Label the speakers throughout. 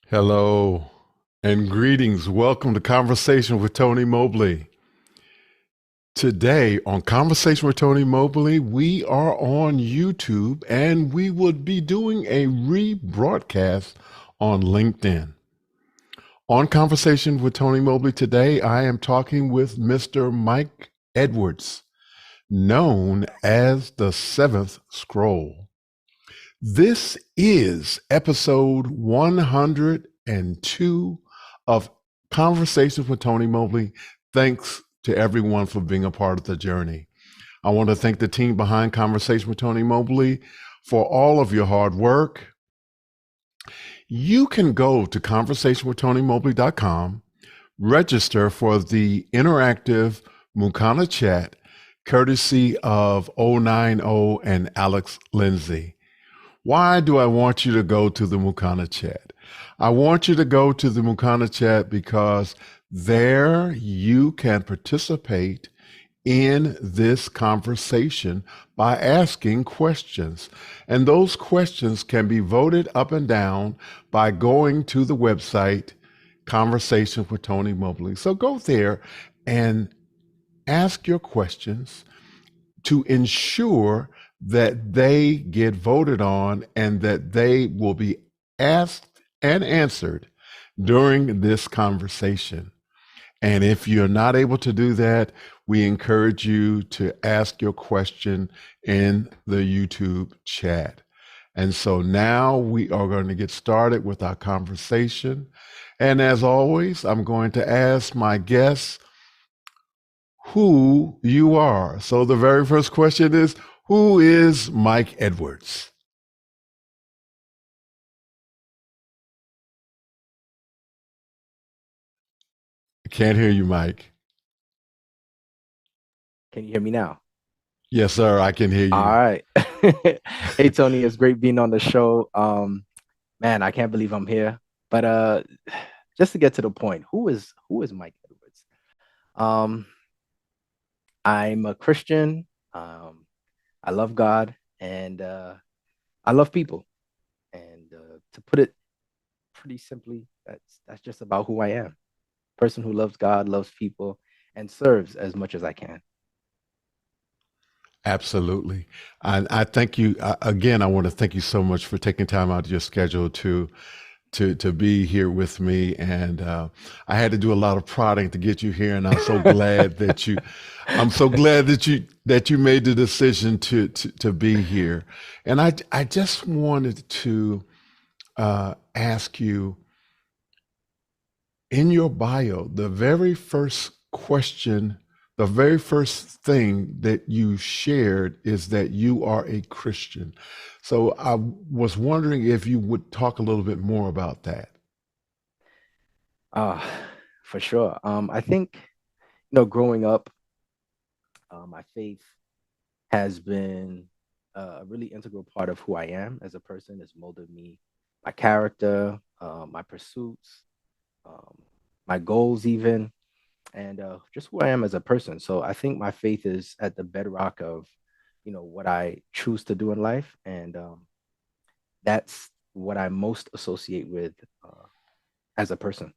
Speaker 1: Hello and greetings. Welcome to Conversation with Tony Mobley. Today on Conversation with Tony Mobley, we are on YouTube and we would be doing a rebroadcast on LinkedIn. On Conversation with Tony Mobley today, I am talking with Mr. Mike Edwards, known as the Seventh Scroll. This is episode 102 of Conversations with Tony Mobley. Thanks to everyone for being a part of the journey. I want to thank the team behind Conversation with Tony Mobley for all of your hard work. You can go to conversationwithTonyMobley.com, register for the interactive Mukana chat, courtesy of 090 and Alex Lindsay. Why do I want you to go to the Mukana chat? I want you to go to the Mukana chat because there you can participate in this conversation by asking questions. And those questions can be voted up and down by going to the website, Conversation with Tony Mobley. So go there and ask your questions to ensure that they get voted on and that they will be asked and answered during this conversation. And if you're not able to do that, we encourage you to ask your question in the YouTube chat. And so now we are going to get started with our conversation. And as always, I'm going to ask my guests who you are. So the very first question is, who is Mike Edwards? I can't hear you, Mike.
Speaker 2: Can you hear me now?
Speaker 1: Yes, sir, I can hear you.
Speaker 2: All right. Hey, Tony, it's great being on the show. Man, I can't believe I'm here. But just to get to the point, who is Mike Edwards? I'm a Christian. I love God and I love people. And to put it pretty simply, that's just about who I am. Person who loves God, loves people, and serves as much as I can.
Speaker 1: Absolutely. I thank you. Again, I want to thank you so much for taking time out of your schedule to be here with me. And I had to do a lot of prodding to get you here. And I'm so glad that you made the decision to be here. And I just wanted to ask you, in your bio, the very first question, the very first thing that you shared is that you are a Christian. So I was wondering if you would talk a little bit more about that.
Speaker 2: For sure. I think, growing up, my faith has been a really integral part of who I am as a person. It's molded me, my character, my pursuits, my goals even, and just who I am as a person. So I think my faith is at the bedrock of, what I choose to do in life. And that's what I most associate with as a person.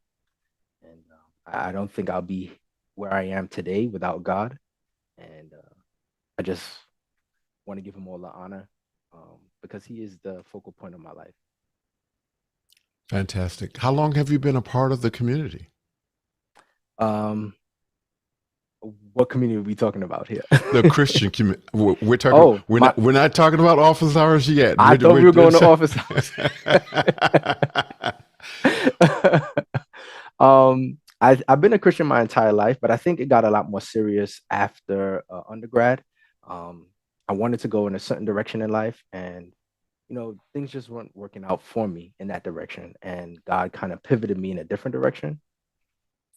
Speaker 2: And I don't think I'll be where I am today without God. And I just want to give him all the honor because he is the focal point of my life.
Speaker 1: Fantastic. How long have you been a part of the community?
Speaker 2: What community are we talking about here?
Speaker 1: The Christian community. We're talking. We're not talking about office hours yet.
Speaker 2: I thought we were going to office hours. I've been a Christian my entire life, but I think it got a lot more serious after undergrad. Um, I wanted to go in a certain direction in life, and things just weren't working out for me in that direction. And God kind of pivoted me in a different direction.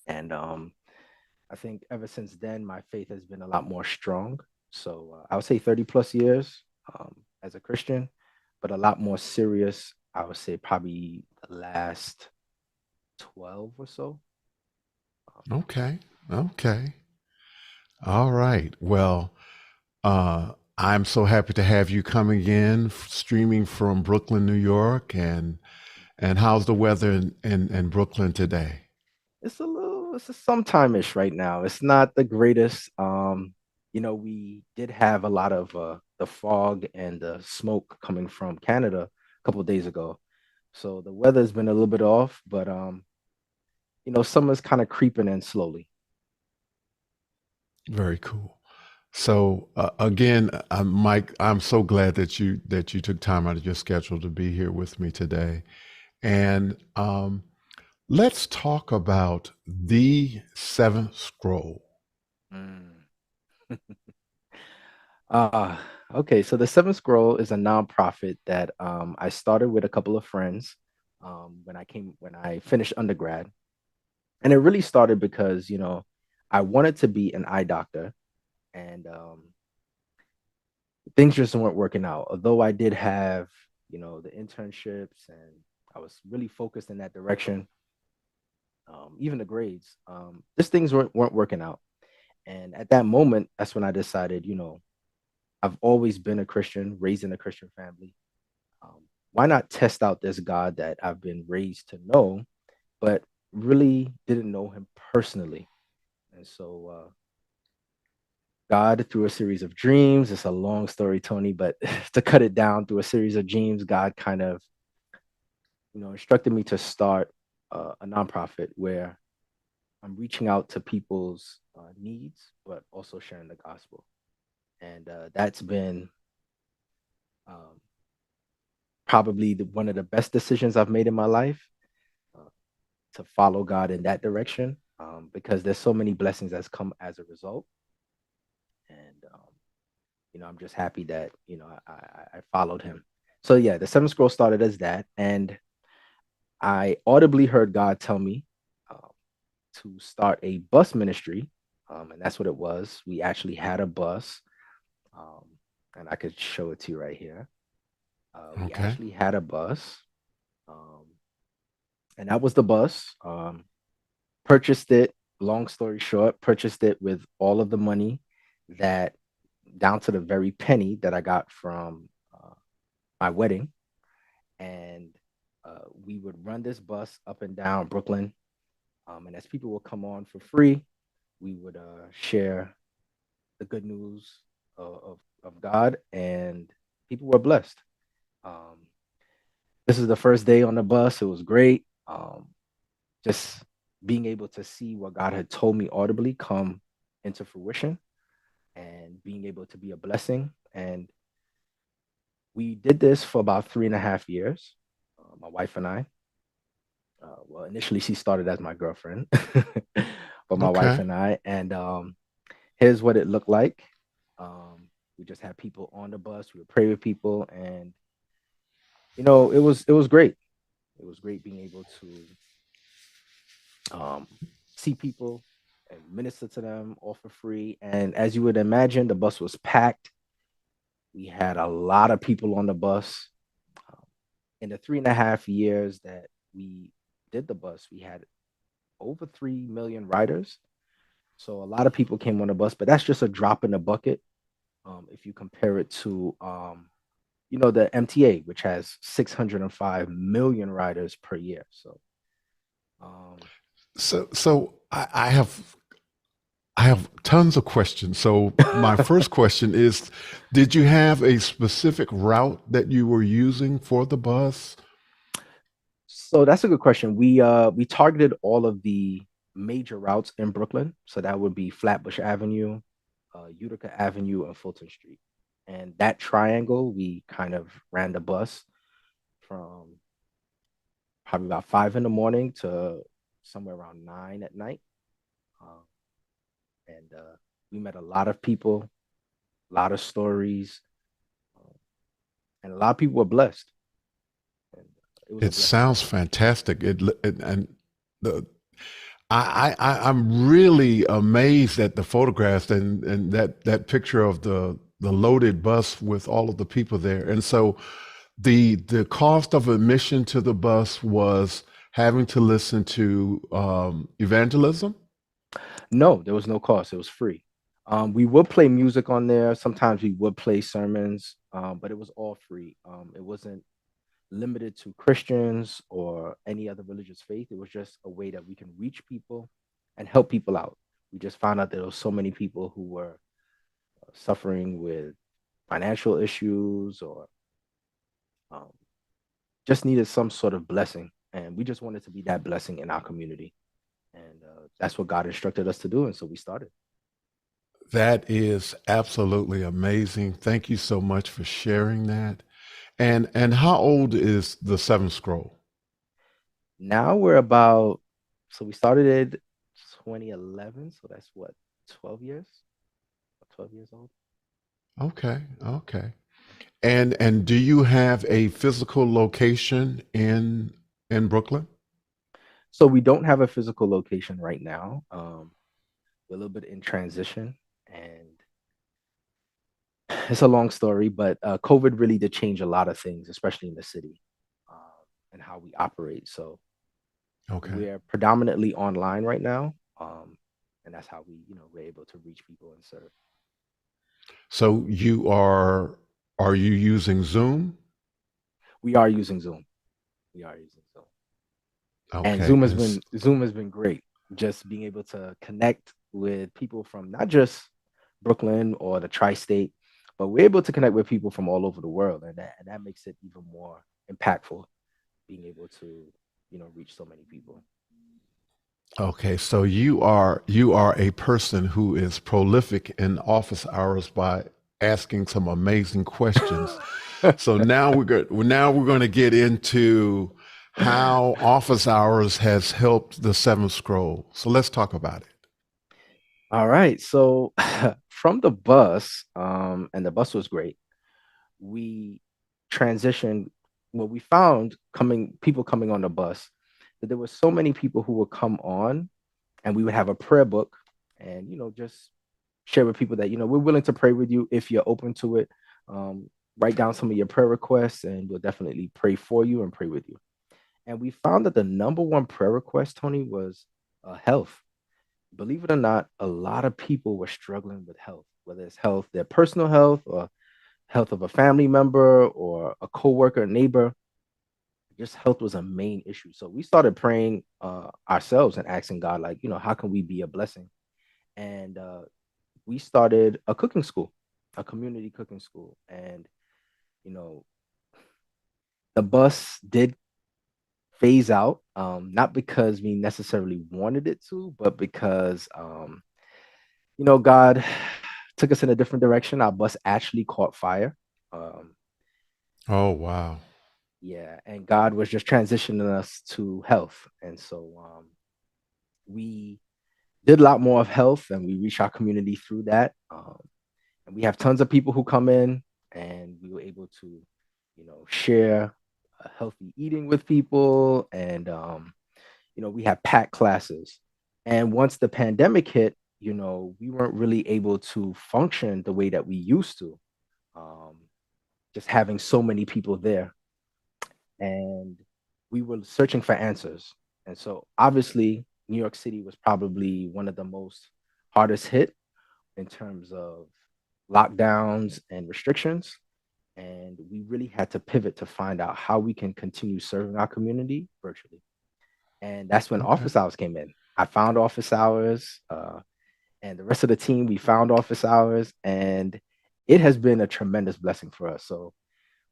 Speaker 2: And I think ever since then, my faith has been a lot more strong. So I would say 30 plus years as a Christian, but a lot more serious. I would say probably the last 12 or so.
Speaker 1: Okay. Okay. All right. Well, I'm so happy to have you coming in, streaming from Brooklyn, New York, and how's the weather in Brooklyn today?
Speaker 2: It's a sometime-ish right now. It's not the greatest. We did have a lot of the fog and the smoke coming from Canada a couple of days ago. So the weather's been a little bit off, but summer's kind of creeping in slowly.
Speaker 1: Very cool. So again, Mike, I'm so glad that you took time out of your schedule to be here with me today. And let's talk about the seventh scroll.
Speaker 2: Mm. Uh, okay, so the Seventh Scroll is a nonprofit that I started with a couple of friends when I finished undergrad. And it really started because, I wanted to be an eye doctor, and things just weren't working out. Although I did have, the internships, and I was really focused in that direction, even the grades, just things weren't working out. And at that moment, that's when I decided, I've always been a Christian, raised in a Christian family. Why not test out this God that I've been raised to know, but really didn't know him personally? And so God, through a series of dreams, it's a long story, Tony, but to cut it down, through a series of dreams, God kind of, instructed me to start a nonprofit where I'm reaching out to people's needs, but also sharing the gospel. And that's been um, probably one of the best decisions I've made in my life, uh, to follow God in that direction, because there's so many blessings that's come as a result. And I'm just happy that I followed him. So yeah, the Seventh Scroll started as that, and I audibly heard God tell me um, to start a bus ministry, and that's what it was. We actually had a bus, um, and I could show it to you right here. We
Speaker 1: Okay.
Speaker 2: actually had a bus, um, and that was the bus. Purchased it. Long story short, purchased it with all of the money that, down to the very penny that I got from my wedding, and we would run this bus up and down Brooklyn. And as people would come on for free, we would share the good news of God, and people were blessed. Um, this is the first day on the bus. It was great. Just being able to see what God had told me audibly come into fruition, and being able to be a blessing. And we did this for about 3.5 years, my wife and I. Well, initially she started as my girlfriend, but my wife
Speaker 1: Okay.
Speaker 2: and I. And here's what it looked like. We just had people on the bus. We would pray with people, and it was great. It was great being able to um, see people and minister to them all for free. And as you would imagine, the bus was packed. We had a lot of people on the bus. Um, in the 3.5 years that we did the bus, we had over 3 million riders. So a lot of people came on the bus, but that's just a drop in the bucket. If you compare it to, the MTA, which has 605 million riders per year. So, um,
Speaker 1: I have tons of questions. So my first question is, did you have a specific route that you were using for the bus?
Speaker 2: so that's a good question. We targeted all of the major routes in Brooklyn. So that would be Flatbush Avenue, Utica Avenue, and Fulton Street. And that triangle, we kind of ran the bus from probably about 5 in the morning to somewhere around 9 at night. Um, and we met a lot of people, a lot of stories, um, and a lot of people were blessed. And it was a
Speaker 1: It
Speaker 2: blessing to
Speaker 1: sounds
Speaker 2: see.
Speaker 1: fantastic. And the I'm really amazed at the photographs and that picture of the loaded bus with all of the people there. And so the cost of admission to the bus was having to listen to evangelism.
Speaker 2: No, there was no cost. It was free. We would play music on there. Sometimes we would play sermons, but it was all free. It wasn't limited to Christians or any other religious faith. It was just a way that we can reach people and help people out. We just found out there were so many people who were suffering with financial issues or um, just needed some sort of blessing. And we just wanted to be that blessing in our community. And that's what God instructed us to do. And so we started.
Speaker 1: That is absolutely amazing. Thank you so much for sharing that. And how old is the seventh scroll?
Speaker 2: Now we're about, so we started it 2011. So that's what, 12 years? 12 years old.
Speaker 1: Okay, okay. And do you have a physical location in Brooklyn?
Speaker 2: So we don't have a physical location right now. We're a little bit in transition, and it's a long story, but COVID really did change a lot of things, especially in the city, and how we operate. So
Speaker 1: Okay.
Speaker 2: we're predominantly online right now, and that's how we're able to reach people and serve.
Speaker 1: So are you using Zoom?
Speaker 2: We are using Zoom. We are using Zoom, and
Speaker 1: Okay.
Speaker 2: Zoom has been great. Just being able to connect with people from not just Brooklyn or the tri-state, but we're able to connect with people from all over the world, and that makes it even more impactful. Being able to reach so many people.
Speaker 1: Okay, so you are a person who is prolific in office hours by asking some amazing questions. So now we're going to get into how office hours has helped the seventh scroll. So let's talk about it.
Speaker 2: All right. So from the bus, and the bus was great. We transitioned. Well, we found people coming on the bus that there were so many people who would come on, and we would have a prayer book, and just share with people that we're willing to pray with you if you're open to it. Write down some of your prayer requests, and we'll definitely pray for you and pray with you. And we found that the number one prayer request, Tony, was health. Believe it or not, a lot of people were struggling with health, whether it's health, their personal health, or health of a family member or a coworker, neighbor. Just health was a main issue. So we started praying ourselves and asking God, like, how can we be a blessing? And we started a cooking school, a community cooking school. And, you know, the bus did phase out, not because we necessarily wanted it to, but because, God took us in a different direction. Our bus actually caught fire. Um,
Speaker 1: Oh, wow.
Speaker 2: yeah, and God was just transitioning us to health. And so we did a lot more of health and we reached our community through that. And we have tons of people who come in and we were able to, share healthy eating with people. And, we have packed classes. And once the pandemic hit, we weren't really able to function the way that we used to, um, just having so many people there. And we were searching for answers. And so obviously, New York City was probably one of the most hardest hit in terms of lockdowns and restrictions. And we really had to pivot to find out how we can continue serving our community virtually. And that's when
Speaker 1: Okay.
Speaker 2: office hours came in. I found office hours, and the rest of the team, we found office hours, and it has been a tremendous blessing for us. So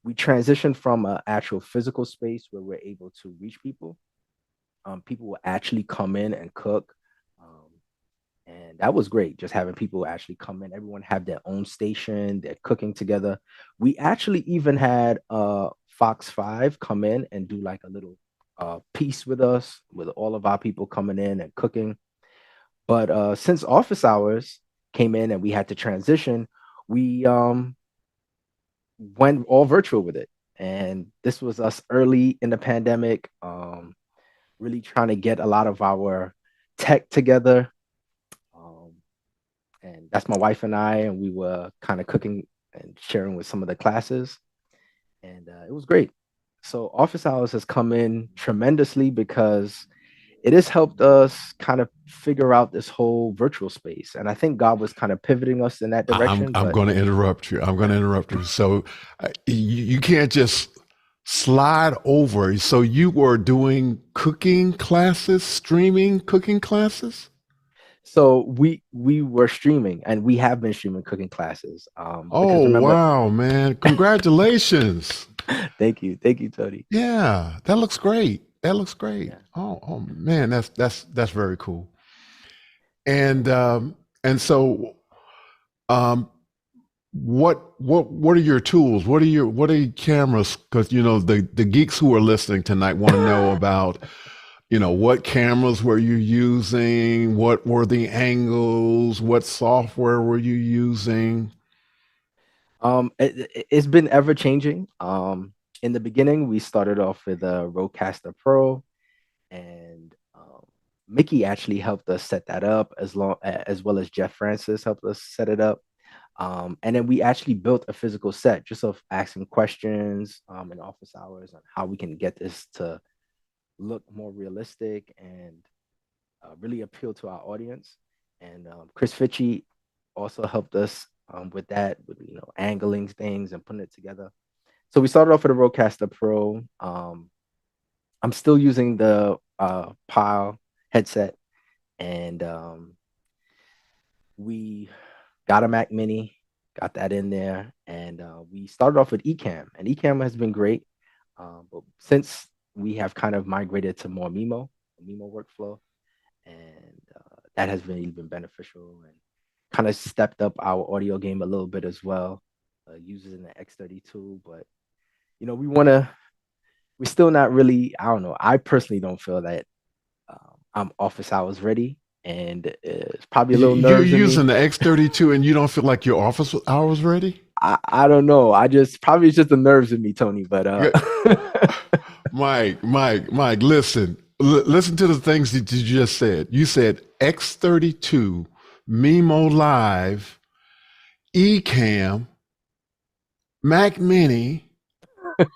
Speaker 2: we transitioned from an actual physical space where we're able to reach people. People will actually come in and cook. Um, and that was great, just having people actually come in. Everyone have their own station, they're cooking together. We actually even had Fox 5 come in and do like a little peace with us, with all of our people coming in and cooking. But since office hours came in and we had to transition, we went all virtual with it. And this was us early in the pandemic, really trying to get a lot of our tech together. Um, and that's my wife and I, and we were kind of cooking and sharing with some of the classes. And it was great. So office hours has come in tremendously because it has helped us kind of figure out this whole virtual space. And I think God was kind of pivoting us in that direction.
Speaker 1: I'm
Speaker 2: But
Speaker 1: going to interrupt you. I'm going to interrupt you. So you can't just slide over. So you were doing cooking classes, streaming cooking classes?
Speaker 2: so we were streaming and we have been streaming cooking classes. Because
Speaker 1: Oh,
Speaker 2: remember,
Speaker 1: wow, man. Congratulations.
Speaker 2: thank you, Tony.
Speaker 1: Yeah, that looks great. That looks great.
Speaker 2: Yeah.
Speaker 1: Oh man, that's very cool.
Speaker 2: So
Speaker 1: And so um what are your tools? What are your cameras? Because you know the geeks who are listening tonight want to know about, you know, what cameras were you using? What were the angles? What software were you using?
Speaker 2: it's been ever changing. In the beginning, we started off with a Rodecaster Pro, and Mickey actually helped us set that up as well as Jeff Francis helped us set it up. And then we actually built a physical set just of asking questions in office hours on how we can get this to look more realistic and really appeal to our audience. And Chris Fitchie also helped us with that, with angling things and putting it together. So we started off with a Rodecaster Pro. I'm still using the Pile headset, and we got a Mac Mini, got that in there, and we started off with Ecamm, and Ecamm has been great. But since we have kind of migrated to more Mimo workflow, and that has really been beneficial and kind of stepped up our audio game a little bit as well. Using the X32, but we want to. We're still not really. I don't know. I personally don't feel that I'm office hours ready, and it's probably a little
Speaker 1: You're
Speaker 2: nerves in
Speaker 1: using
Speaker 2: me.
Speaker 1: the X32 and you don't feel like your office hours ready?
Speaker 2: I don't know. I just probably it's just the nerves in me, Tony. But
Speaker 1: Yeah. Mike, listen. Listen to the things that you just said. You said X32, Mimo Live, Ecamm, Mac Mini,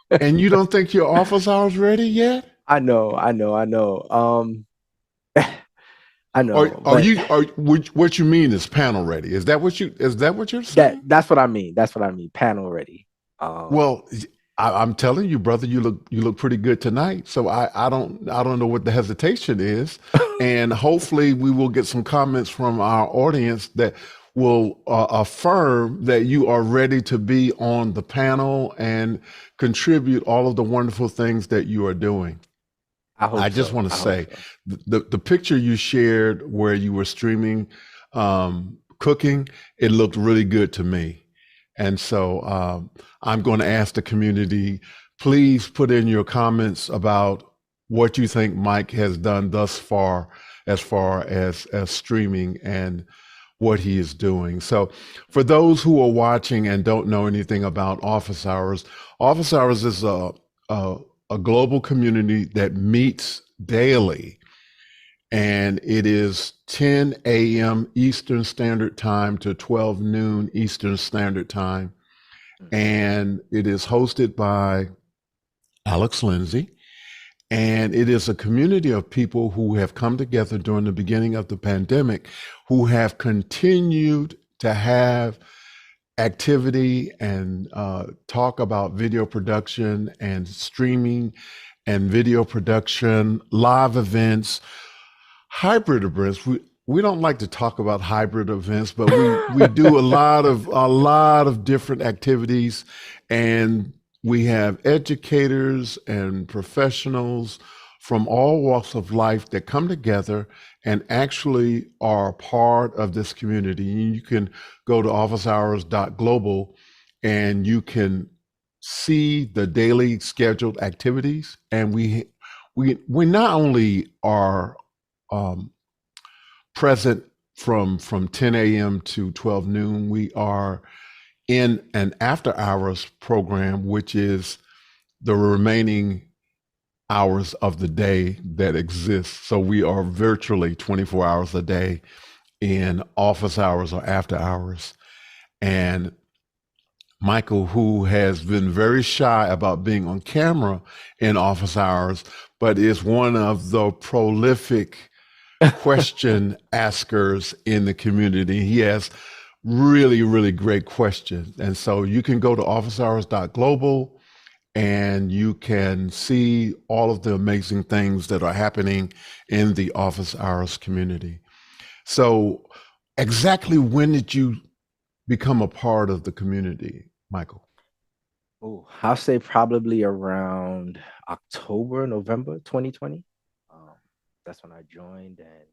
Speaker 1: and you don't think your office hours ready yet?
Speaker 2: I know. I
Speaker 1: Or
Speaker 2: know,
Speaker 1: are
Speaker 2: but
Speaker 1: you are what you mean is panel ready? Is that what you're saying?
Speaker 2: that's what I mean. That's what I mean. Panel ready. Um,
Speaker 1: Well, I'm telling you, brother, you look pretty good tonight. So I don't know what the hesitation is, and hopefully we will get some comments from our audience that will affirm that you are ready to be on the panel and contribute all of the wonderful things that you are doing.
Speaker 2: I
Speaker 1: I
Speaker 2: hope
Speaker 1: just
Speaker 2: so.
Speaker 1: want to
Speaker 2: I hope
Speaker 1: say
Speaker 2: so.
Speaker 1: the picture you shared where you were streaming cooking, it looked really good to me. And so I'm going to ask the community, please put in your comments about what you think Mike has done thus far as streaming and what he is doing. So for those who are watching and don't know anything about Office Hours is a, a global community that meets daily, and it is 10 a.m. Eastern Standard Time to 12 noon Eastern Standard Time.
Speaker 2: Mhm.
Speaker 1: And it is hosted by Alex Lindsay. And it is a community of people who have come together during the beginning of the pandemic who have continued to have activity and talk about video production and streaming and video production, live events, hybrid events. We don't like to talk about hybrid events, but we do a lot of different activities, and we have educators and professionals from all walks of life that come together and actually are part of this community. You can go to officehours.global and you can see the daily scheduled activities, and we not only are um, present from 10 a.m. to 12 noon, we are in an after hours program, which is the remaining hours of the day that exists. So we are virtually 24 hours a day in office hours or after hours. And Michael, who has been very shy about being on camera in office hours, but is one of the prolific question askers in the community. He has really, really great questions. And so you can go to officehours.global and you can see all of the amazing things that are happening in the office hours community. So, exactly when did you become a part of the community, Michael?
Speaker 2: Oh, I'll say probably around October, November 2020. Um, that's when I joined, and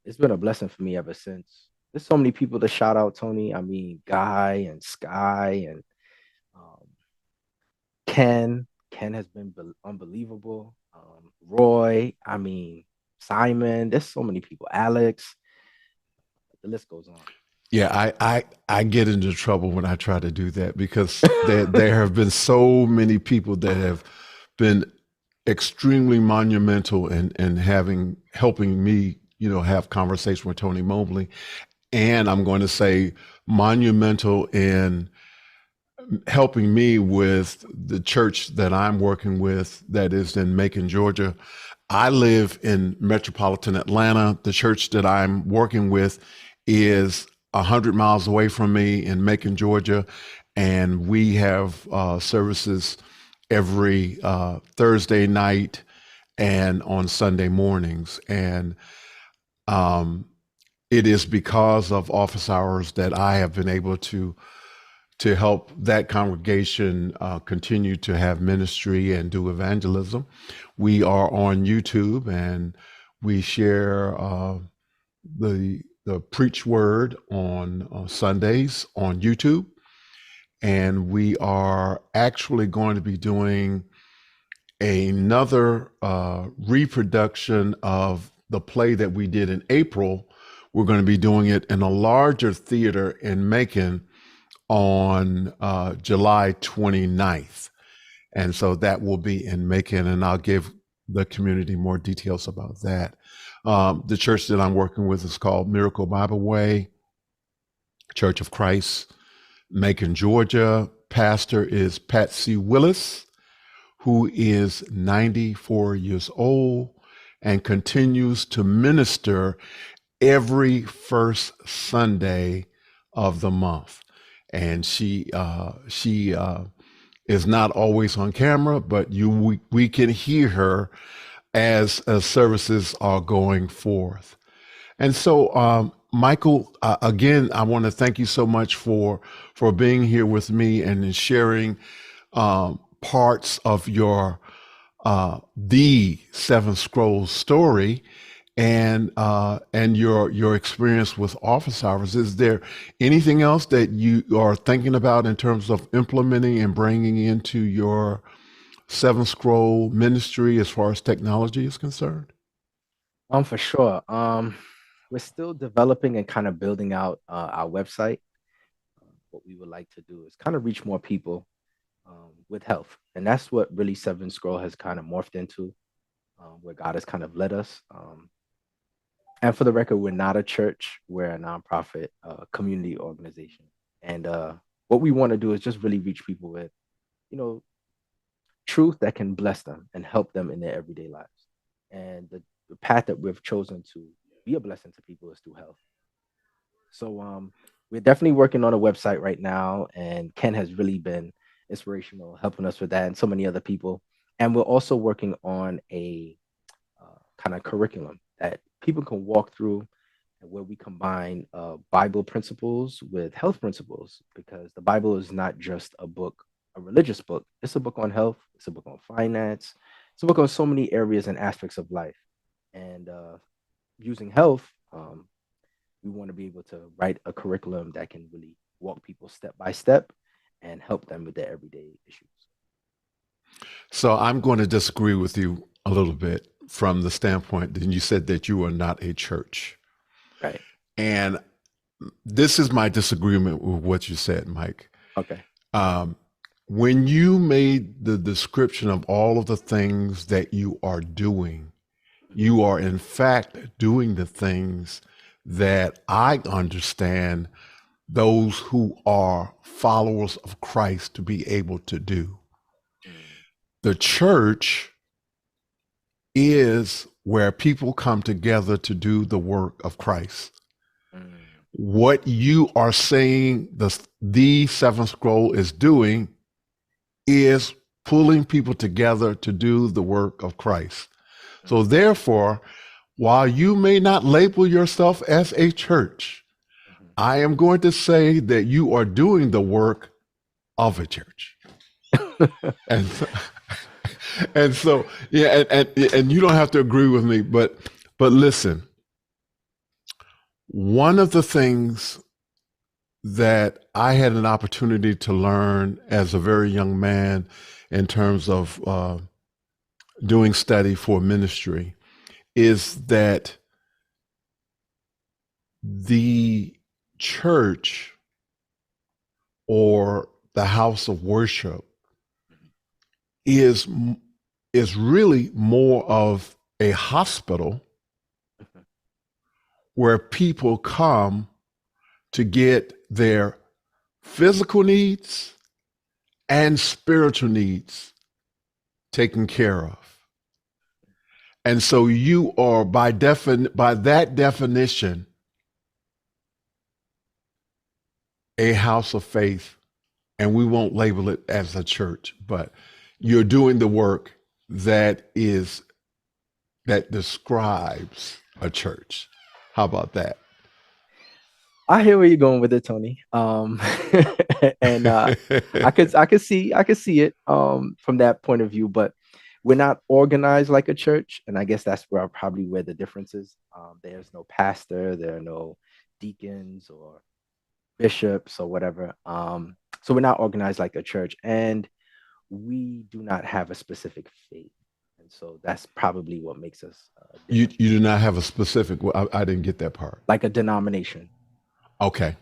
Speaker 2: it's been a blessing for me ever since. There's so many people to shout out, Tony. I mean, Guy and Sky and um, Ken. Ken has been unbelievable. Roy, I mean, Simon. There's so many people. Alex. The list goes on.
Speaker 1: Yeah, I get into trouble when I try to do that because there have been so many people that have been extremely monumental in having helping me, have conversation with Tony Mobley. And I'm going to say monumental in helping me with the church that I'm working with that is in Macon, Georgia. I live in metropolitan Atlanta. The church that I'm working with is 100 miles away from me in Macon, Georgia. And we have services every Thursday night and on Sunday mornings. And um, it is because of office hours that I have been able to help that congregation continue to have ministry and do evangelism. We are on YouTube and we share the preach word on Sundays on YouTube. And we are actually going to be doing another reproduction of the play that we did in April. We're going to be doing it in a larger theater in Macon on July 29th. And so that will be in Macon, and I'll give the community more details about that. The church that I'm working with is called Miracle Bible Way, Church of Christ, Macon, Georgia. Pastor is Patsy Willis, who is 94 years old and continues to minister every first Sunday of the month. And she is not always on camera, but we can hear her as services are going forth. And so, Michael, again, I want to thank you so much for being here with me and sharing parts of your the Seven Scrolls story and your experience with office hours. Is there anything else that you are thinking about in terms of implementing and bringing into your Seven Scroll ministry as far as technology is concerned?
Speaker 2: For sure. We're still developing and kind of building out our website. What we would like to do is kind of reach more people with health, and that's what really Seven Scroll has kind of morphed into, where God has kind of led us. And for the record, we're not a church; we're a nonprofit community organization, and what we want to do is just really reach people with, you know, truth that can bless them and help them in their everyday lives. And the path that we've chosen to be a blessing to people is through health. So we're definitely working on a website right now, and Ken has really been inspirational, helping us with that, and so many other people. And we're also working on a kind of curriculum that people can walk through, and where we combine Bible principles with health principles, because the Bible is not just a book, a religious book. It's a book on health. It's a book on finance. It's a book on so many areas and aspects of life. And using health, we want to be able to write a curriculum that can really walk people step by step and help them with their everyday issues.
Speaker 1: So I'm going to disagree with you a little bit from the standpoint that you said that you are not a church.
Speaker 2: Right.
Speaker 1: And this is my disagreement with what you said, Mike.
Speaker 2: Okay.
Speaker 1: Um, when you made the description of all of the things that you are doing, you are in fact doing the things that I understand those who are followers of Christ to be able to do.
Speaker 2: Mm,
Speaker 1: The church is where people come together to do the work of Christ.
Speaker 2: mm,
Speaker 1: What you are saying the seventh scroll is doing is pulling people together to do the work of Christ. So
Speaker 2: mm,
Speaker 1: therefore, while you may not label yourself as a church, I am going to say that you are doing the work of a church.
Speaker 2: mhm.
Speaker 1: And so, and so yeah, and you don't have to agree with me, but listen, one of the things that I had an opportunity to learn as a very young man in terms of doing study for ministry is that the church or the house of worship is is really more of a hospital where people come to get their physical needs and spiritual needs taken care of. And so you are by that definition a house of faith, and we won't label it as a church, but you're doing the work that is that describes a church. How about that?
Speaker 2: I hear where you're going with it, Tony. And I could see it from that point of view, but we're not organized like a church, and I guess that's where the difference is. There's no pastor, there are no deacons or bishops or whatever. So we're not organized like a church, and we do not have a specific faith, and so that's probably what makes us different,
Speaker 1: You do not have a specific. Well, I didn't get that part.
Speaker 2: like a denomination.
Speaker 1: Okay.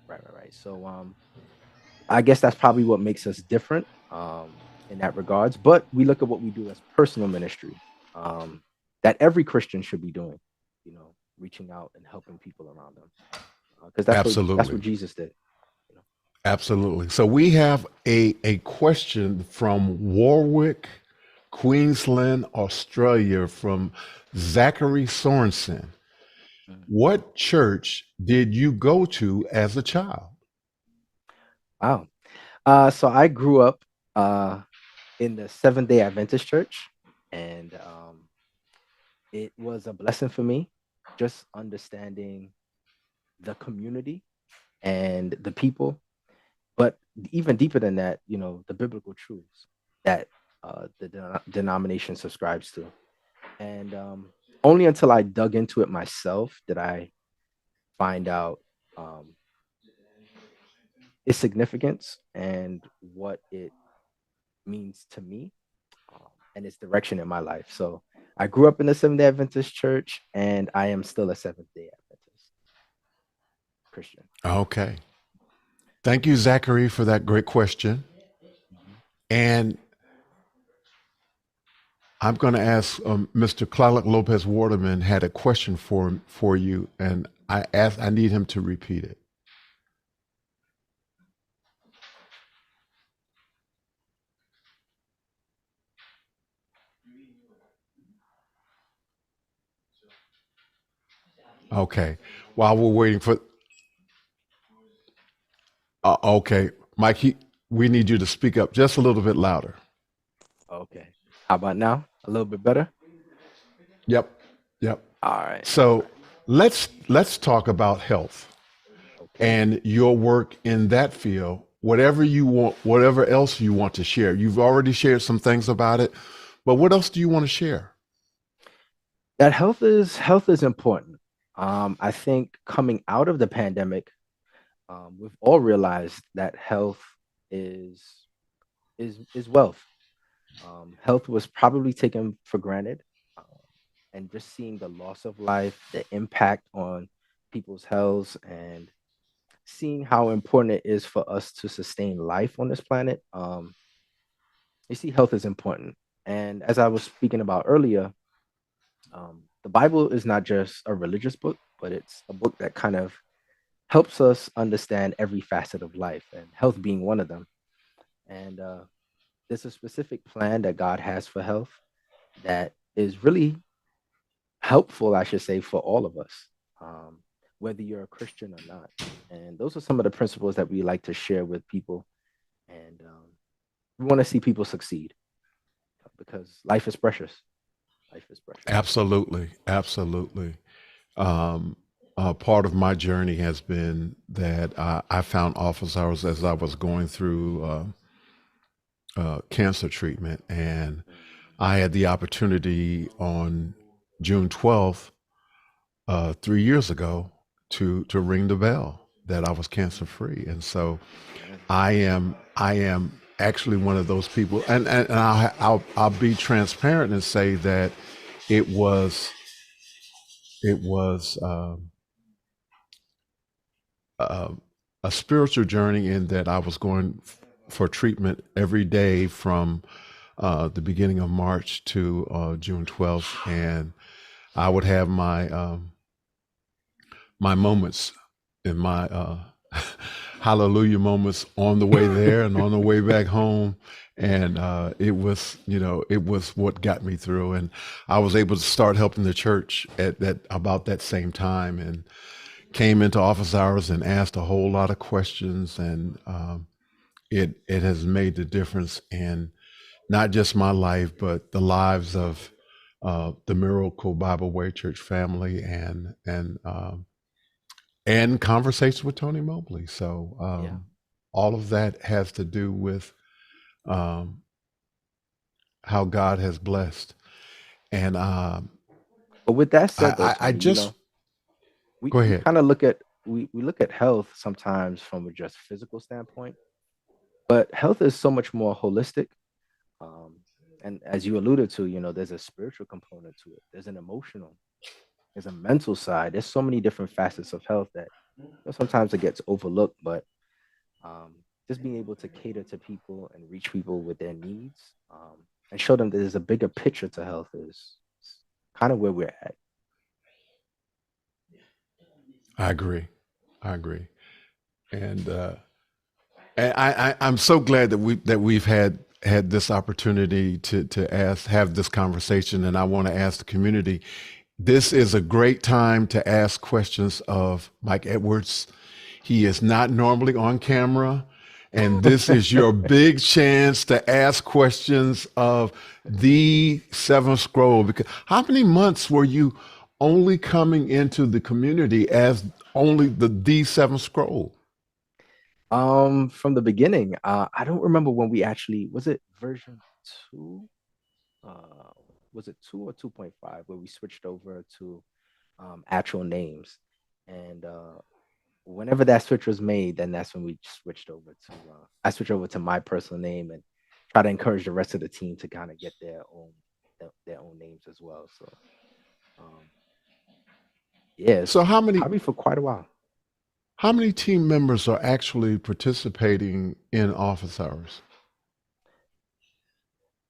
Speaker 2: Right. So I guess that's probably what makes us different in that regards. But we look at what we do as personal ministry um, that every Christian should be doing, reaching out and helping people around them, because that's what
Speaker 1: Absolutely.
Speaker 2: Jesus did. You know?
Speaker 1: Absolutely. So we have a question from Warwick, Queensland, Australia, from Zachary Sorensen.
Speaker 2: Mhm.
Speaker 1: What church did you go to as a child?
Speaker 2: Wow. So I grew up uh, in the Seventh Day Adventist Church, and it was a blessing for me, just understanding the community and the people, but even deeper than that, the biblical truths that the denomination subscribes to. And only until I dug into it myself did I find out um, its significance and what it means to me, and its direction in my life. So I grew up in the Seventh Day Adventist church, and I am still a Seventh Day Adventist Christian.
Speaker 1: Okay. Thank you, Zachary, for that great question.
Speaker 2: Mhm.
Speaker 1: And I'm going to ask Mr. Clark Lopez Waterman had a question for you, and I need him to repeat it. Okay. While we're waiting for, okay, Mike, we need you to speak up just a little bit louder.
Speaker 2: Okay. How about now? A little bit better?
Speaker 1: Yep. Yep.
Speaker 2: All right. All
Speaker 1: So
Speaker 2: right.
Speaker 1: let's talk about health
Speaker 2: Okay.
Speaker 1: and your work in that field. Whatever you want, whatever else you want to share. You've already shared some things about it, but what else do you want to share?
Speaker 2: That health is important. I think coming out of the pandemic, we've all realized that health is wealth. Health was probably taken for granted, um, and just seeing the loss of life, the impact on people's health, and seeing how important it is for us to sustain life on this planet. You see, health is important. And as I was speaking about earlier, the Bible is not just a religious book, but it's a book that kind of helps us understand every facet of life, and health being one of them. And there's a specific plan that God has for health that is really helpful, I should say, for all of us, um, whether you're a Christian or not. And those are some of the principles that we like to share with people. And we want to see people succeed because life is precious. Life is precious.
Speaker 1: Absolutely, absolutely. Um, Part of my journey has been that I found office hours as I was going through cancer treatment, and I had the opportunity on June 12th, 3 years ago, to ring the bell that I was cancer free, and so
Speaker 2: Amen.
Speaker 1: I am actually one of those people, and I'll be transparent and say that it was it was uh, a spiritual journey in that I was going for treatment every day from the beginning of March to June 12th, and I would have my moments and my hallelujah moments on the way there and on the way back home. And it was what got me through. And I was able to start helping the church at that about that same time, and came into office hours and asked a whole lot of questions. And it has made the difference in not just my life, but the lives of the Miracle Bible Way Church family, and conversations with Tony Mobley. So
Speaker 2: Yeah.
Speaker 1: all of that has to do with um, how God has blessed. And
Speaker 2: But with that said, though,
Speaker 1: I
Speaker 2: Tony,
Speaker 1: just
Speaker 2: we
Speaker 1: go
Speaker 2: we
Speaker 1: ahead.
Speaker 2: kind of look at we look at health sometimes from a just physical standpoint, but health is so much more holistic. Um, and as you alluded to, there's a spiritual component to it. There's an emotional, there's a mental side. There's so many different facets of health that sometimes it gets overlooked, but um, just being able to cater to people and reach people with their needs, and show them that there's a bigger picture to health is kind of where we're at.
Speaker 1: I agree. I agree. And I'm so glad that we've had this opportunity to have this conversation, and I want to ask the community. This is a great time to ask questions of Mike Edwards. He is not normally on camera, and this is your big chance to ask questions of the seventh scroll. Because how many months were you only coming into the community as only the seventh scroll?
Speaker 2: From the beginning, I don't remember when we actually was it version two? Uh, was it 2 or 2.5 where we switched over to actual names? And whenever that switch was made, then that's when we switched over to I switched over to my personal name and try to encourage the rest of the team to kind of get their own names as well. So um,
Speaker 1: So
Speaker 2: yes, probably for quite a while.
Speaker 1: how many team members are actually participating in office hours?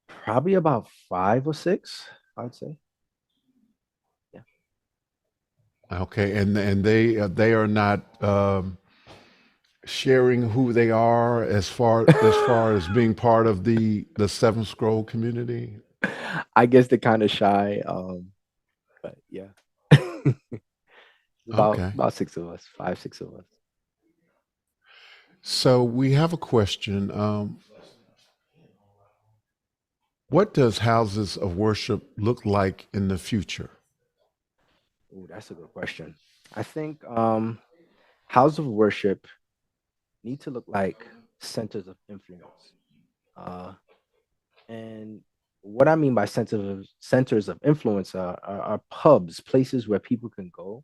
Speaker 2: Probably about 5 or 6, I'd say. Yeah.
Speaker 1: Okay, and they are not sharing who they are as far as being part of the Seven Scroll community.
Speaker 2: I guess they're kind of shy. But yeah. about
Speaker 1: Okay,
Speaker 2: about 6 of us, 5, 6 of us.
Speaker 1: so we have a question. What does houses of worship look like in the future?
Speaker 2: Oh, that's a good question. I think house of worship need to look like centers of influence. Uh, and what I mean by centers of influence are pubs, places where people can go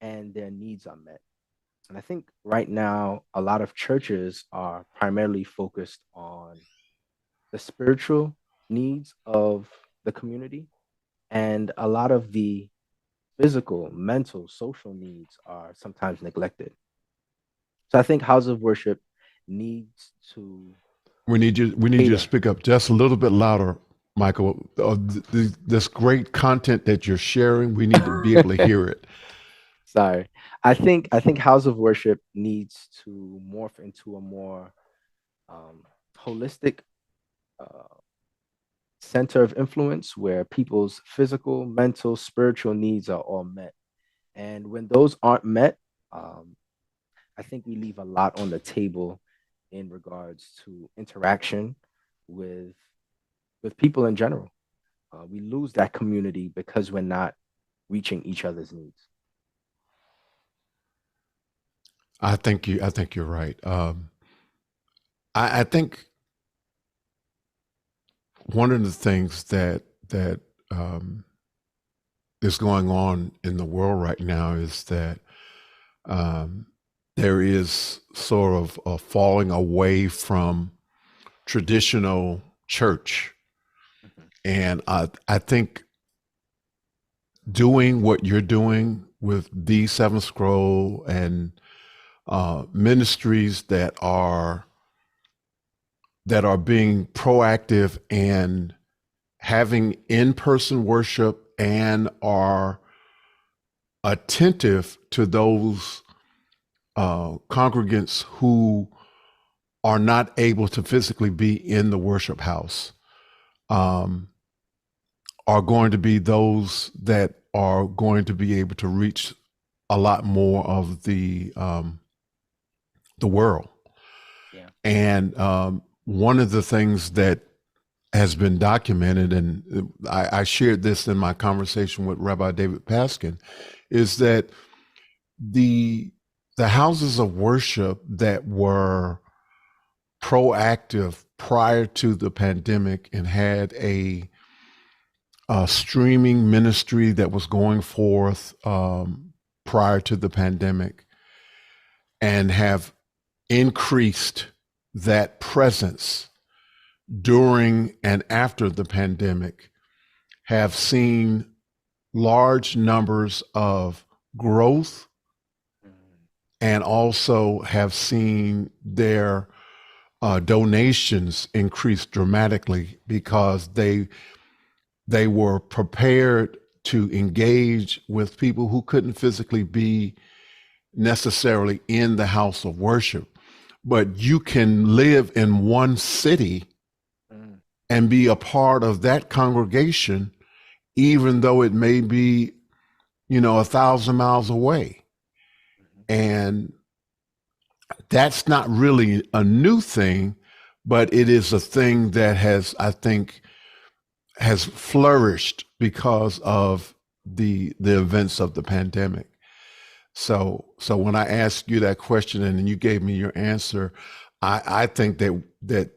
Speaker 2: and their needs are met. And I think right now a lot of churches are primarily focused on the spiritual, needs of the community, and a lot of the physical, mental, social needs are sometimes neglected. So I think house of worship needs to
Speaker 1: We need you to
Speaker 2: cater.
Speaker 1: speak up just a little bit louder, Michael. This great content that you're sharing, we need to be able to hear it.
Speaker 2: Sorry. I think house of worship needs to morph into a more um, holistic uh, center of influence where people's physical, mental, spiritual needs are all met. And when those aren't met, um, I think we leave a lot on the table in regards to interaction with with people in general. We lose that community because we're not reaching each other's needs.
Speaker 1: I think you're right. I think one of the things that um, is going on in the world right now is that um, there is sort of a falling away from traditional church,
Speaker 2: Mhm.
Speaker 1: and I think doing what you're doing with the Seven Scroll and ministries that are being proactive and having in-person worship and are attentive to those congregants who are not able to physically be in the worship house, um, are going to be those that are going to be able to reach a lot more of the world.
Speaker 2: Yeah.
Speaker 1: And one of the things that has been documented, and I shared this in my conversation with Rabbi David Paskin, is that the the houses of worship that were proactive prior to the pandemic and had a streaming ministry that was going forth prior to the pandemic and have increased that presence during and after the pandemic have seen large numbers of growth
Speaker 2: Mhm.
Speaker 1: and also have seen their donations increase dramatically because they were prepared to engage with people who couldn't physically be necessarily in the house of worship, but you can live in one city
Speaker 2: Mhm.
Speaker 1: and be a part of that congregation, even though it may be, 1,000 miles away.
Speaker 2: Mhm.
Speaker 1: And that's not really a new thing, but it is a thing that I think, has flourished because of the events of the pandemic. So when I asked you that question and then you gave me your answer, I think that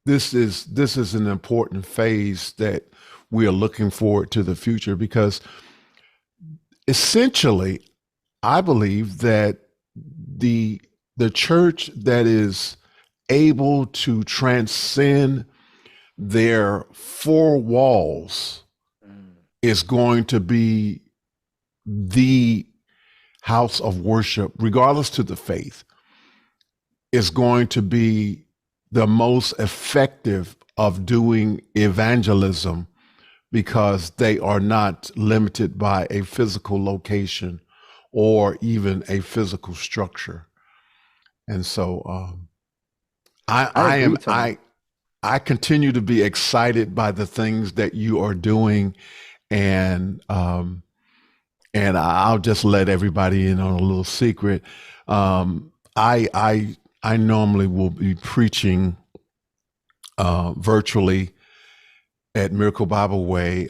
Speaker 1: this is an important phase that we are looking forward to the future because essentially I believe that the the church that is able to transcend their four walls
Speaker 2: Mhm.
Speaker 1: is going to be the house of worship, regardless to the faith, is going to be the most effective of doing evangelism because they are not limited by a physical location or even a physical structure. And so I,
Speaker 2: I
Speaker 1: I am
Speaker 2: agree, Tony.
Speaker 1: I continue to be excited by the things that you are doing, and I'll just let everybody in on a little secret. I normally will be preaching virtually at Miracle Bible Way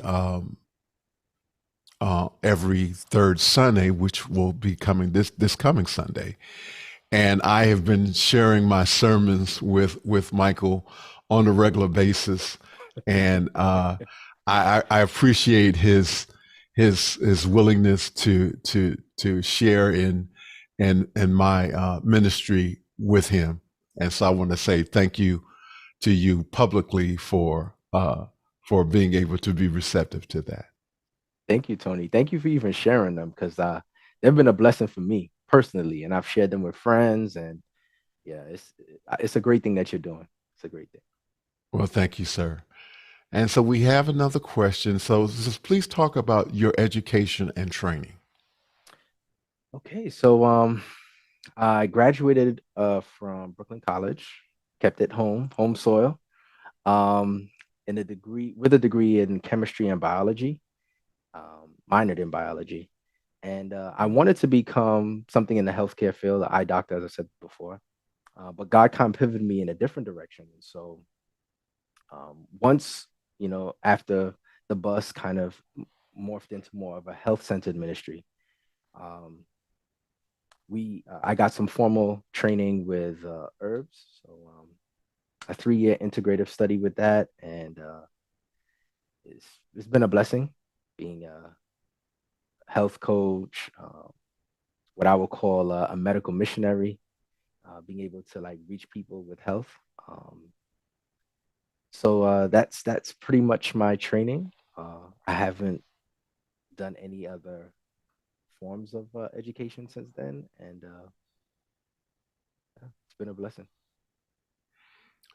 Speaker 1: every third Sunday, which will be coming this coming Sunday. And I have been sharing my sermons with Michael on a regular basis, and I appreciate his willingness to share in my ministry with him. And so I want to say thank you to you publicly for being able to be receptive to that.
Speaker 2: Thank you, Tony. Thank you for even sharing them because they've been a blessing for me personally, and I've shared them with friends. And yeah, it's a great thing that you're doing. It's a great thing.
Speaker 1: Well, thank you, sir. And so we have another question. So just please talk about your education and training.
Speaker 2: Okay, so I graduated from Brooklyn College, kept it home soil, um, in a degree with a degree in chemistry and biology, minored in biology. And I wanted to become something in the healthcare field, an eye doctor, as I said before. But God kind of pivoted me in a different direction. And so once, after the bus kind of morphed into more of a health-centered ministry, um, I got some formal training with herbs. So a 3-year integrative study with that, and it's been a blessing being a health coach, what I would call a medical missionary, being able to like reach people with health. So that's pretty much my training. I haven't done any other forms of education since then, and yeah, it's been a blessing.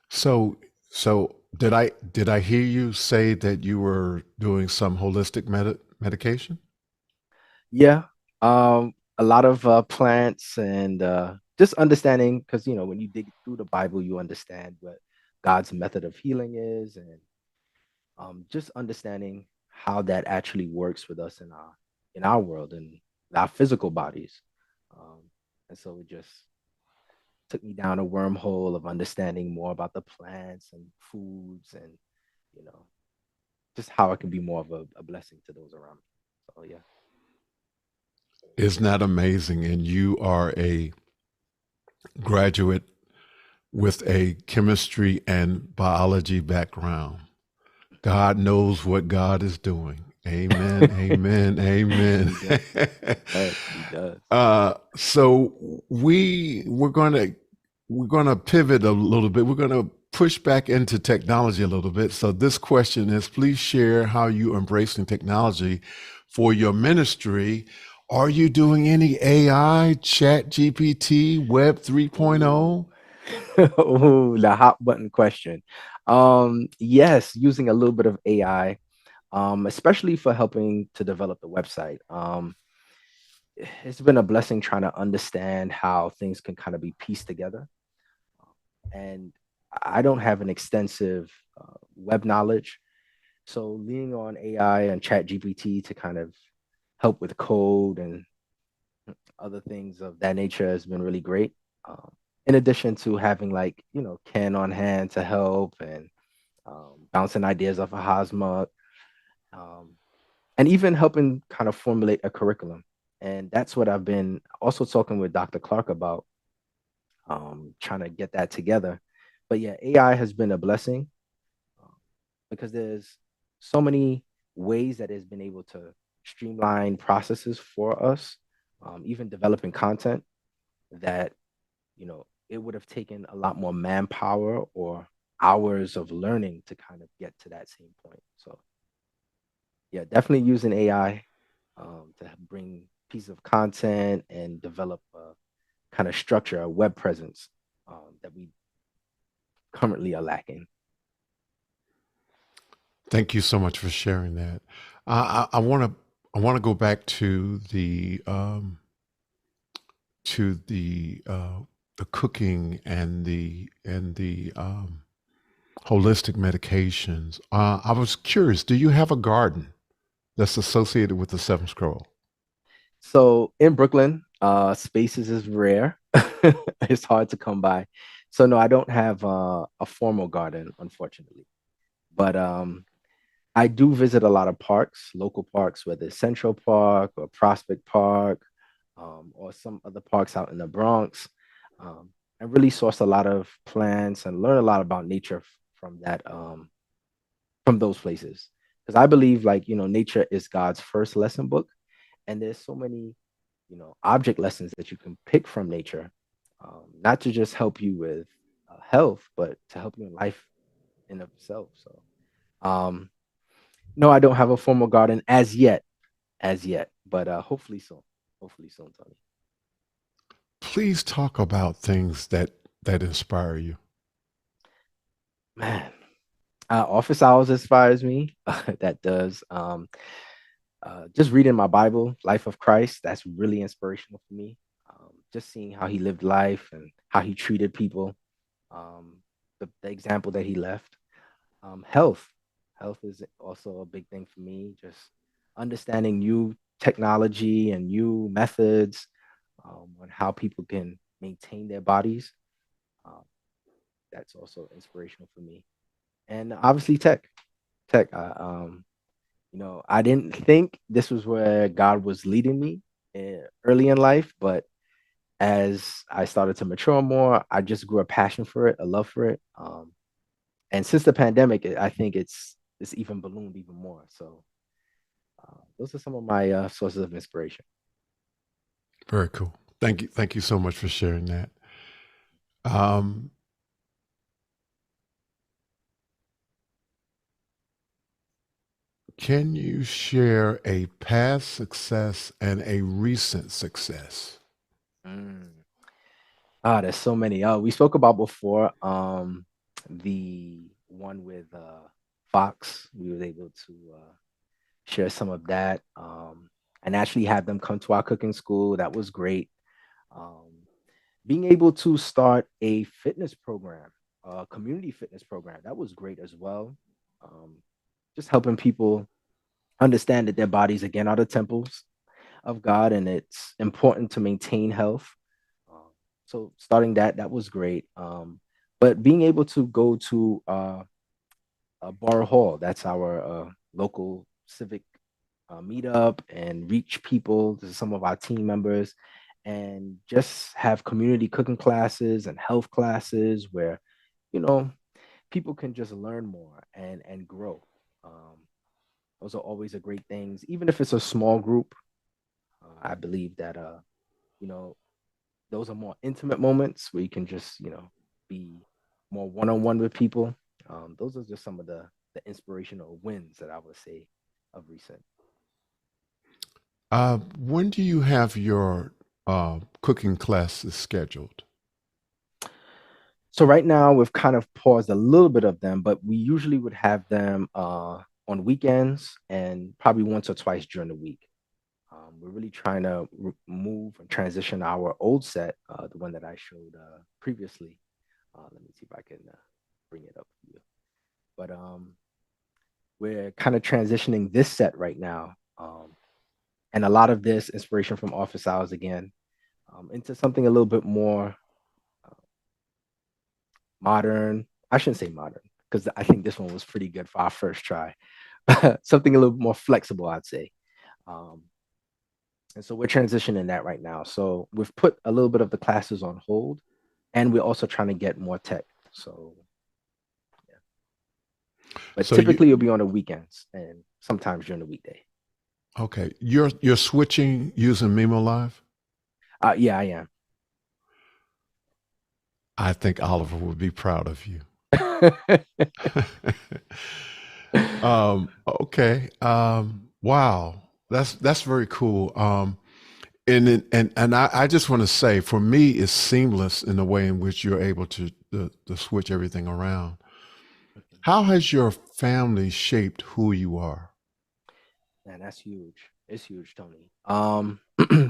Speaker 1: So did I hear you say that you were doing some holistic medication?
Speaker 2: Yeah, a lot of plants and just understanding because when you dig through the Bible, you understand what God's method of healing is, and just understanding how that actually works with us in our world and our physical bodies. Um, and so it just took me down a wormhole of understanding more about the plants and foods and you know just how it can be more of a blessing to those around me. So yeah.
Speaker 1: Isn't that amazing? And you are a graduate with a chemistry and biology background. God knows what God is doing. Amen. Amen. Amen.
Speaker 2: He does. He does.
Speaker 1: So we're gonna pivot a little bit. We're gonna push back into technology a little bit. So this question is: please share how you embracing technology for your ministry. Are you doing any AI, Chat GPT, Web 3.0?
Speaker 2: Ooh. Oh, the hot button question. Yes, using a little bit of AI, especially for helping to develop the website. It's been a blessing trying to understand how things can kind of be pieced together. And I don't have an extensive web knowledge. So leaning on AI and Chat GPT to kind of help with code and other things of that nature has been really great. In addition to having like, Ken on hand to help and bouncing ideas off of Hosma, um, and even helping kind of formulate a curriculum. And that's what I've been also talking with Dr. Clark about, trying to get that together. But yeah, AI has been a blessing um, because there's so many ways that it's been able to streamline processes for us, even developing content that it would have taken a lot more manpower or hours of learning to kind of get to that same point. So yeah, definitely using AI to bring pieces of content and develop a kind of structure, a web presence that we currently are lacking.
Speaker 1: Thank you so much for sharing that. I want to go back to the cooking and the holistic medications. I was curious. Do you have a garden that's associated with the Seven Scroll?
Speaker 2: So in Brooklyn, spaces is rare. It's hard to come by. So no, I don't have a formal garden, unfortunately. But I do visit a lot of parks, local parks, whether it's Central Park or Prospect Park, or some other parks out in the Bronx, and really source a lot of plants and learn a lot about nature from from those places. Because I believe, like, nature is God's first lesson book, and there's so many, object lessons that you can pick from nature, not to just help you with health, but to help you in life in of itself. So, um, no, I don't have a formal garden as yet, but hopefully soon. Hopefully soon, Tony.
Speaker 1: Please talk about things that inspire you.
Speaker 2: Man, office hours inspires me. That does. Just reading my Bible, Life of Christ, that's really inspirational for me. Just seeing how he lived life and how he treated people, um, the example that he left. Health, health is also a big thing for me. Just understanding new technology and new methods on how people can maintain their bodies. Um, that's also inspirational for me. And obviously, tech. I didn't think this was where God was leading me early in life, but as I started to mature more, I just grew a passion for it, a love for it. And since the pandemic, I think it's even ballooned even more. So those are some of my sources of inspiration.
Speaker 1: Very cool. Thank you. Thank you so much for sharing that. Um, can you share a past success and a recent success?
Speaker 2: Mm. There's so many. We spoke about before. The one with Fox. We were able to share some of that, and actually have them come to our cooking school. That was great. Um, Being able to start a fitness program, a community fitness program, that was great as well. Um, just helping people understand that their bodies again are the temples of God, and it's important to maintain health. Um, so starting that was great. But being able to go to Borough Hall, that's our local civic meetup, and reach people to some of our team members, and just have community cooking classes and health classes where you know people can just learn more and grow. Um, those are always a great things, even if it's a small group. I believe that you know those are more intimate moments where you can just be more one-on-one with people. Those are just some of the inspirational wins that I would say of recent.
Speaker 1: When do you have your cooking classes scheduled?
Speaker 2: So right now we've kind of paused a little bit of them, but we usually would have them on weekends and probably once or twice during the week. We're really trying to move and transition our old set, the one that I showed previously. Let me see if I can bring it up for you. But we're kind of transitioning this set right now, and a lot of this inspiration from office hours again, into something a little bit more uh, modern. I shouldn't say modern because I think this one was pretty good for our first try. Something a little more flexible, I'd say. Um, and so we're transitioning that right now. So we've put a little bit of the classes on hold, and we're also trying to get more tech. So, yeah. But
Speaker 1: So you
Speaker 2: typically it'll be on the weekends and sometimes during the weekday.
Speaker 1: okay? You're switching using Mimo Live.
Speaker 2: Yeah, I
Speaker 1: I think Oliver would be proud of you.
Speaker 2: am.
Speaker 1: Okay. Wow. That's very cool. And I just want to say, for me, it's seamless in the way in which you're able to switch everything around. How has your family shaped who you are?
Speaker 2: Man, that's huge. It's huge, Tony.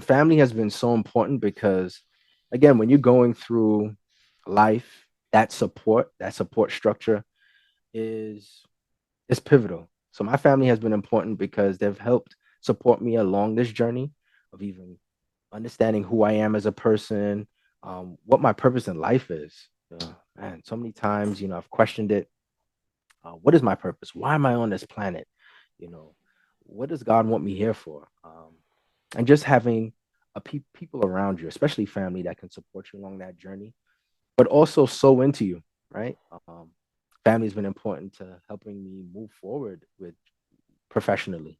Speaker 2: Family has been so important because, again, when you're going through life, that support structure is is pivotal. So my family has been important because they've helped support me along this journey of even understanding who I am as a person, what my purpose in life is. Man, so many times, I've questioned it. What is my purpose? Why am I on this planet? You know, what does God want me here for? And just having people around you, especially family, that can support you along that journey, but also sow into you, right? Family has been important to helping me move forward with professionally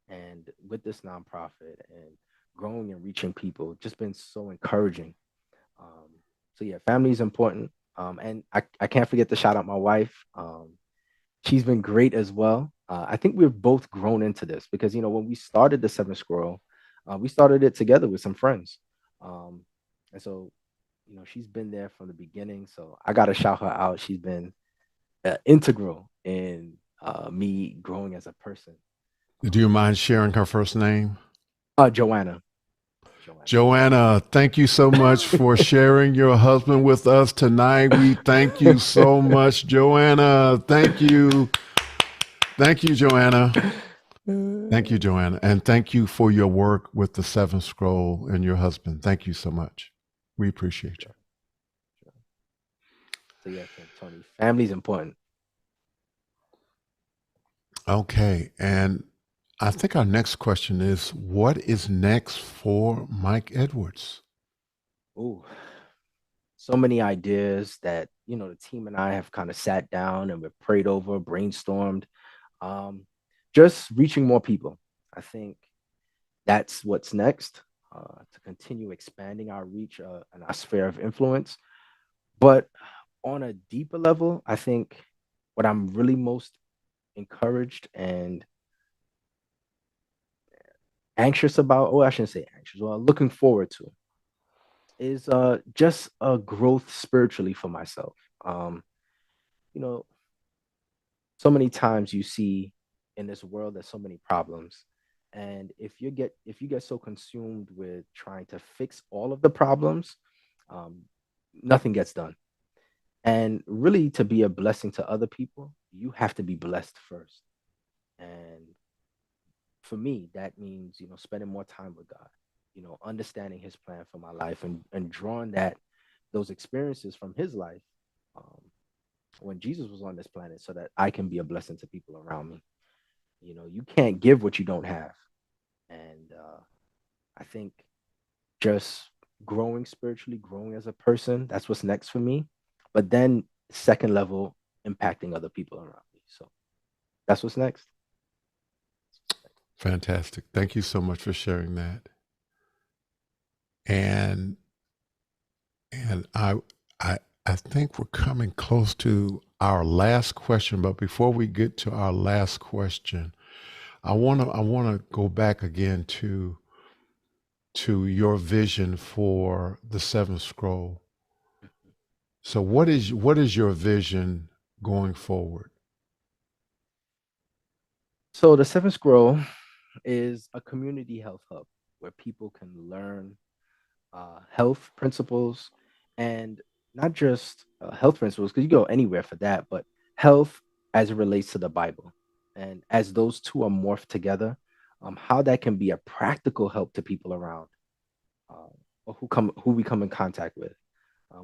Speaker 2: and with this nonprofit and growing and reaching people. Just been so encouraging. Um, so yeah, family is important. And I can't forget to shout out my wife. She's been great as well. I think we've both grown into this because when we started the Seven Scroll, we started it together with some friends, um, and so she's been there from the beginning. So I got to shout her out. She's been integral in me growing as a person.
Speaker 1: Do you
Speaker 2: Um,
Speaker 1: mind sharing her first name?
Speaker 2: Joanna. Joanna.
Speaker 1: Joanna, thank you so much for sharing your husband with us tonight. We thank you so much, Joanna. Thank you. Thank you, Joanna. Thank you, Joanna. And thank you for your work with the Seventh Scroll and your husband. Thank you so much. We appreciate you.
Speaker 2: Sure, sure. So yeah, Tony, family's important.
Speaker 1: Okay. And I think our next question is what is next for Mike Edwards?
Speaker 2: Ooh, so many ideas that the team and I have kind of sat down and we've prayed over, brainstormed, um, just reaching more people. I think that's what's next, to continue expanding our reach and our sphere of influence. But on a deeper level, I think what I'm really most encouraged and anxious about, oh, I shouldn't say anxious, well, looking forward to is just a growth spiritually for myself. Um, you know, so many times you see in this world there's so many problems. And if you get so consumed with trying to fix all of the problems, um, nothing gets done. And really, to be a blessing to other people, you have to be blessed first. And for me, that means, spending more time with God, understanding his plan for my life and drawing those experiences from his life, um, when Jesus was on this planet so that I can be a blessing to people around me. You can't give what you don't have. And I think just growing spiritually, growing as a person, that's what's next for me. But then, second level, impacting other people around me. So that's what's next.
Speaker 1: Fantastic. Thank you so much for sharing that. And and I I think we're coming close to our last question, but before we get to our last question, I want to go back again to your vision for the seventh scroll. So what is your vision going forward?
Speaker 2: So the seventh scroll is a community health hub where people can learn health principles, and not just health principles, because you go anywhere for that, but health as it relates to the Bible. And as those two are morphed together, how that can be a practical help to people around, uh, or who we come in contact with,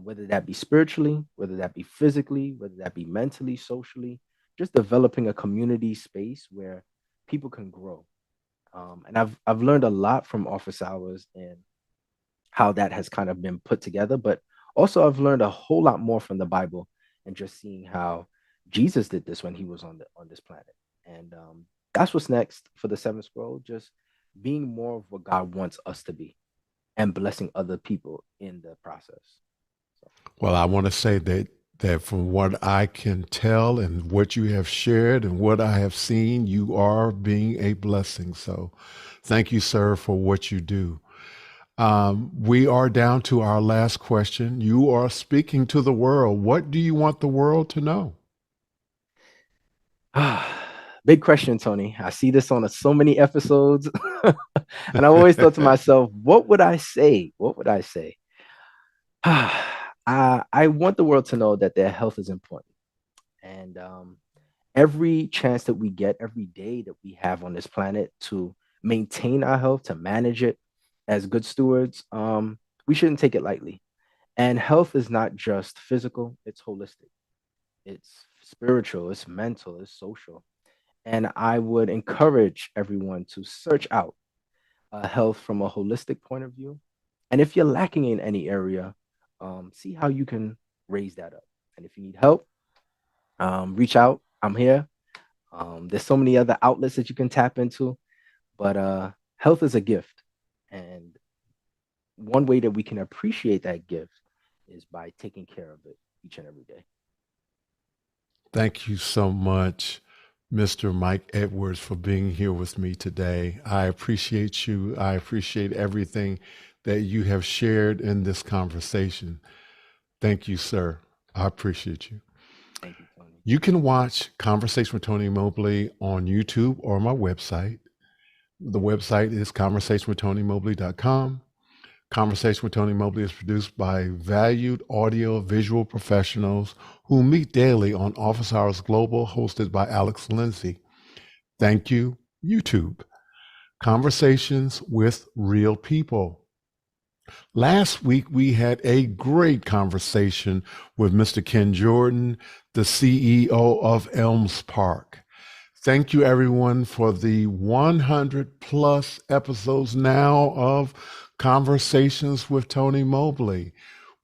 Speaker 2: whether that be spiritually, whether that be physically, whether that be mentally, socially, just developing a community space where people can grow. And I've learned a lot from office hours and how that has kind of been put together. But also, I've learned a whole lot more from the Bible and just seeing how Jesus did this when he was on this planet. And that's what's next for the seventh scroll, just being more of what God wants us to be and blessing other people in the process. So,
Speaker 1: Well, I want to say that from what I can tell and what you have shared and what I have seen, you are being a blessing. So thank you, sir, for what you do. We are down to our last question. You are speaking to the world. What do you want the world to know?
Speaker 2: big question, Tony. I see this on so many episodes. And I always thought to myself, what would I say? What would I say? I want the world to know that their health is important. And every chance that we get, every day that we have on this planet to maintain our health, to manage it as good stewards, we shouldn't take it lightly. And health is not just physical, it's holistic, it's spiritual, it's mental, it's social. And I would encourage everyone to search out health from a holistic point of view. And if you're lacking in any area, see how you can raise that up. And if you need help, reach out. I'm here. There's so many other outlets that you can tap into, but health is a gift. And one way that we can appreciate that gift is by taking care of it each and every day.
Speaker 1: Thank you so much, Mr. Mike Edwards, for being here with me today. I appreciate you. I appreciate everything that you have shared in this conversation. Thank you, sir. I appreciate you.
Speaker 2: Thank you, Tony.
Speaker 1: You can watch Conversation with Tony Mobley on YouTube or my website. The website is conversationwithtonymobley.com. Conversation with Tony Mobley is produced by valued audio visual professionals who meet daily on Office Hours Global, hosted by Alex Lindsay. Thank you, YouTube. Conversations with Real People. Last week, we had a great conversation with Mr. Ken Jordan, the CEO of Elms Park. Thank you, everyone, for the 100 plus episodes now of Conversations with Tony Mobley.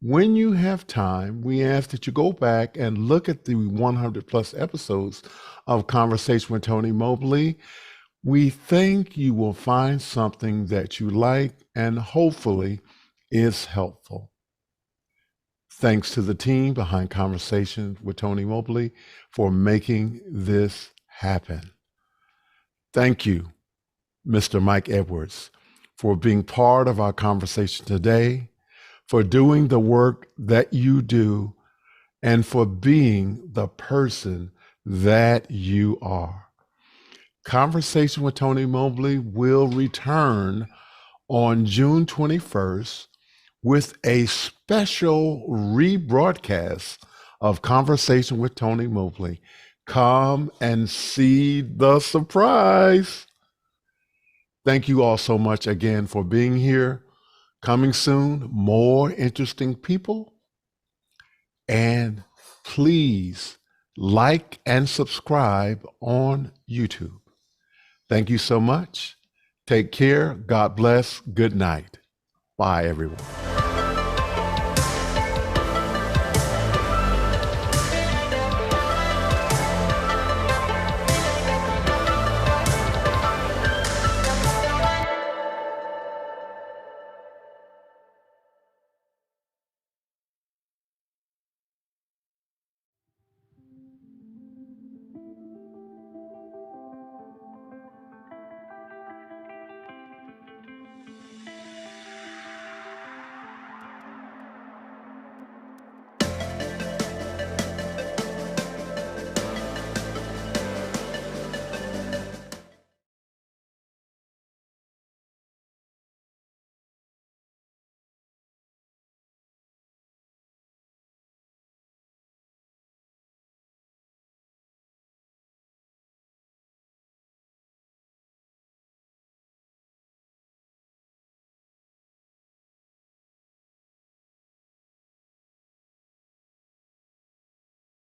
Speaker 1: When you have time, we ask that you go back and look at the 100 plus episodes of Conversation with Tony Mobley. We think you will find something that you like and hopefully is helpful. Thanks to the team behind Conversations with Tony Mobley for making this happen. Thank you, Mr. Mike Edwards, for being part of our conversation today, for doing the work that you do, and for being the person that you are. Conversation with Tony Mobley will return on June 21st with a special rebroadcast of Conversation with Tony Mobley. Come and see the surprise. Thank you all so much again for being here. Coming soon, more interesting people. And please like and subscribe on YouTube. Thank you so much. Take care. God bless. Good night. Bye, everyone.